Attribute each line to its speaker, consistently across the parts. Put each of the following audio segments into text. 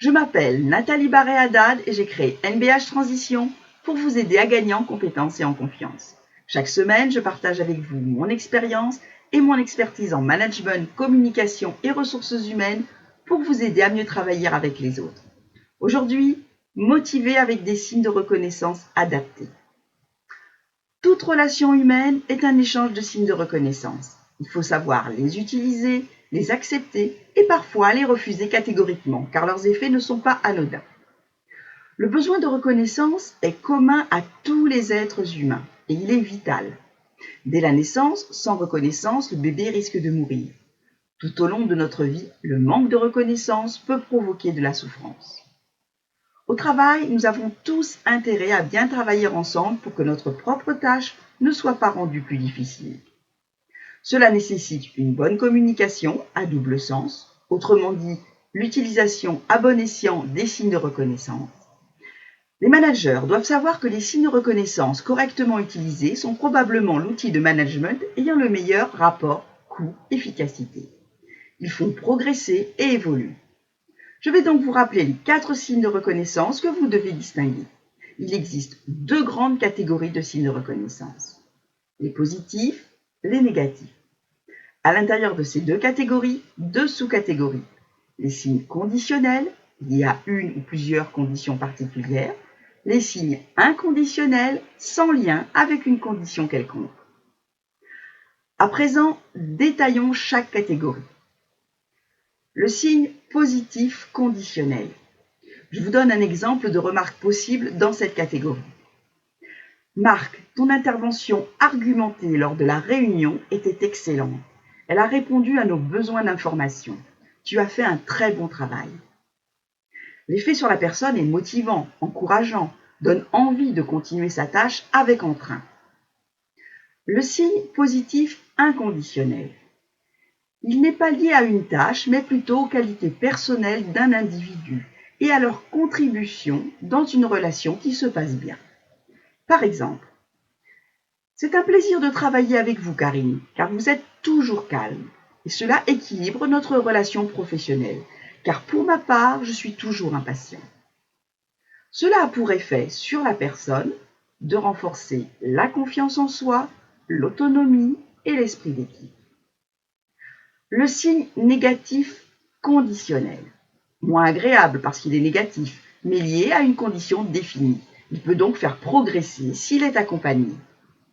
Speaker 1: Je m'appelle Nathalie Barré-Haddad et j'ai créé NBH Transition pour vous aider à gagner en compétences et en confiance. Chaque semaine, je partage avec vous mon expérience et mon expertise en management, communication et ressources humaines pour vous aider à mieux travailler avec les autres. Aujourd'hui, motiver avec des signes de reconnaissance adaptés. Toute relation humaine est un échange de signes de reconnaissance. Il faut savoir les utiliser, les accepter et parfois les refuser catégoriquement, car leurs effets ne sont pas anodins. Le besoin de reconnaissance est commun à tous les êtres humains et il est vital. Dès la naissance, sans reconnaissance, le bébé risque de mourir. Tout au long de notre vie, le manque de reconnaissance peut provoquer de la souffrance. Au travail, nous avons tous intérêt à bien travailler ensemble pour que notre propre tâche ne soit pas rendue plus difficile. Cela nécessite une bonne communication à double sens, autrement dit, l'utilisation à bon escient des signes de reconnaissance. Les managers doivent savoir que les signes de reconnaissance correctement utilisés sont probablement l'outil de management ayant le meilleur rapport coût-efficacité. Ils font progresser et évoluer. Je vais donc vous rappeler les 4 signes de reconnaissance que vous devez distinguer. Il existe 2 grandes catégories de signes de reconnaissance. Les positifs, les négatifs. À l'intérieur de ces 2 catégories, 2 sous-catégories. Les signes conditionnels, liés à une ou plusieurs conditions particulières. Les signes inconditionnels, sans lien avec une condition quelconque. À présent, détaillons chaque catégorie. Le signe positif conditionnel. Je vous donne un exemple de remarque possible dans cette catégorie. Marc, ton intervention argumentée lors de la réunion était excellente. Elle a répondu à nos besoins d'information. Tu as fait un très bon travail. L'effet sur la personne est motivant, encourageant, donne envie de continuer sa tâche avec entrain. Le signe positif inconditionnel. Il n'est pas lié à une tâche, mais plutôt aux qualités personnelles d'un individu et à leur contribution dans une relation qui se passe bien. Par exemple, c'est un plaisir de travailler avec vous, Karine, car vous êtes toujours calme. Et cela équilibre notre relation professionnelle, car pour ma part, je suis toujours impatient. Cela a pour effet sur la personne de renforcer la confiance en soi, l'autonomie et l'esprit d'équipe. Le signe négatif conditionnel. Moins agréable parce qu'il est négatif, mais lié à une condition définie. Il peut donc faire progresser s'il est accompagné.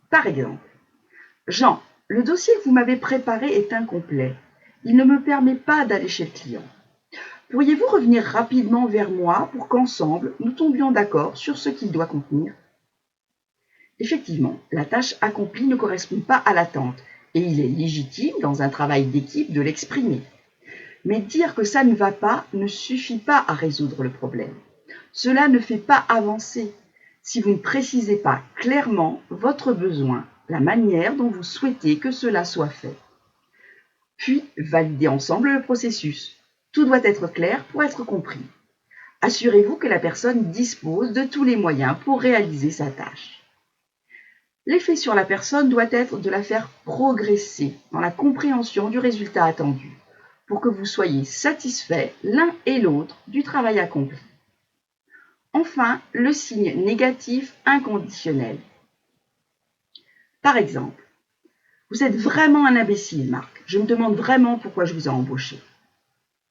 Speaker 1: Par exemple, Jean, le dossier que vous m'avez préparé est incomplet. Il ne me permet pas d'aller chez le client. Pourriez-vous revenir rapidement vers moi pour qu'ensemble, nous tombions d'accord sur ce qu'il doit contenir? Effectivement, la tâche accomplie ne correspond pas à l'attente et il est légitime, dans un travail d'équipe, de l'exprimer. Mais dire que ça ne va pas ne suffit pas à résoudre le problème. Cela ne fait pas avancer si vous ne précisez pas clairement votre besoin, la manière dont vous souhaitez que cela soit fait. Puis, validez ensemble le processus. Tout doit être clair pour être compris. Assurez-vous que la personne dispose de tous les moyens pour réaliser sa tâche. L'effet sur la personne doit être de la faire progresser dans la compréhension du résultat attendu, pour que vous soyez satisfaits l'un et l'autre du travail accompli. Enfin, le signe négatif inconditionnel. Par exemple, vous êtes vraiment un imbécile, Marc. Je me demande vraiment pourquoi je vous ai embauché.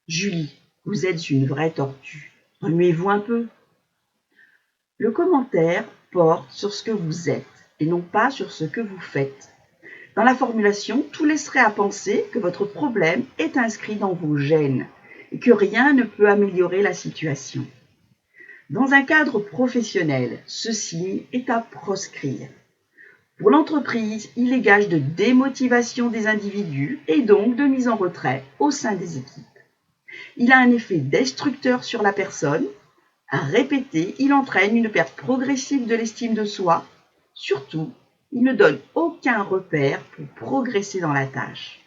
Speaker 1: Julie, vous êtes une vraie tortue. Remuez-vous un peu. Le commentaire porte sur ce que vous êtes et non pas sur ce que vous faites. Dans la formulation, tout laisserait à penser que votre problème est inscrit dans vos gènes et que rien ne peut améliorer la situation. Dans un cadre professionnel, ce signe est à proscrire. Pour l'entreprise, il est gage de démotivation des individus et donc de mise en retrait au sein des équipes. Il a un effet destructeur sur la personne. À répéter, il entraîne une perte progressive de l'estime de soi. Surtout, il ne donne aucun repère pour progresser dans la tâche.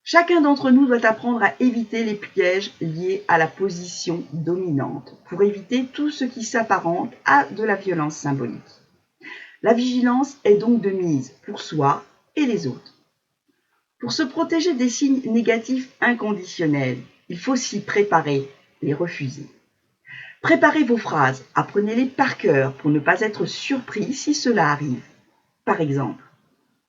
Speaker 1: Chacun d'entre nous doit apprendre à éviter les pièges liés à la position dominante pour éviter tout ce qui s'apparente à de la violence symbolique. La vigilance est donc de mise pour soi et les autres. Pour se protéger des signes négatifs inconditionnels, il faut s'y préparer les refuser. Préparez vos phrases, apprenez-les par cœur pour ne pas être surpris si cela arrive. Par exemple,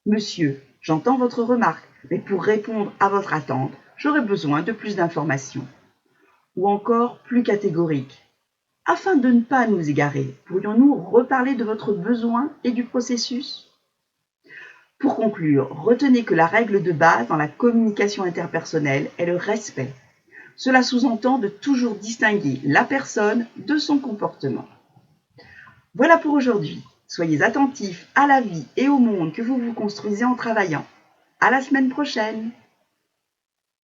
Speaker 1: Monsieur, j'entends votre remarque, mais pour répondre à votre attente, j'aurais besoin de plus d'informations. Ou encore plus catégorique. Afin de ne pas nous égarer, pourrions-nous reparler de votre besoin et du processus? Pour conclure, retenez que la règle de base dans la communication interpersonnelle est le respect. Cela sous-entend de toujours distinguer la personne de son comportement. Voilà pour aujourd'hui. Soyez attentifs à la vie et au monde que vous vous construisez en travaillant. À la semaine prochaine!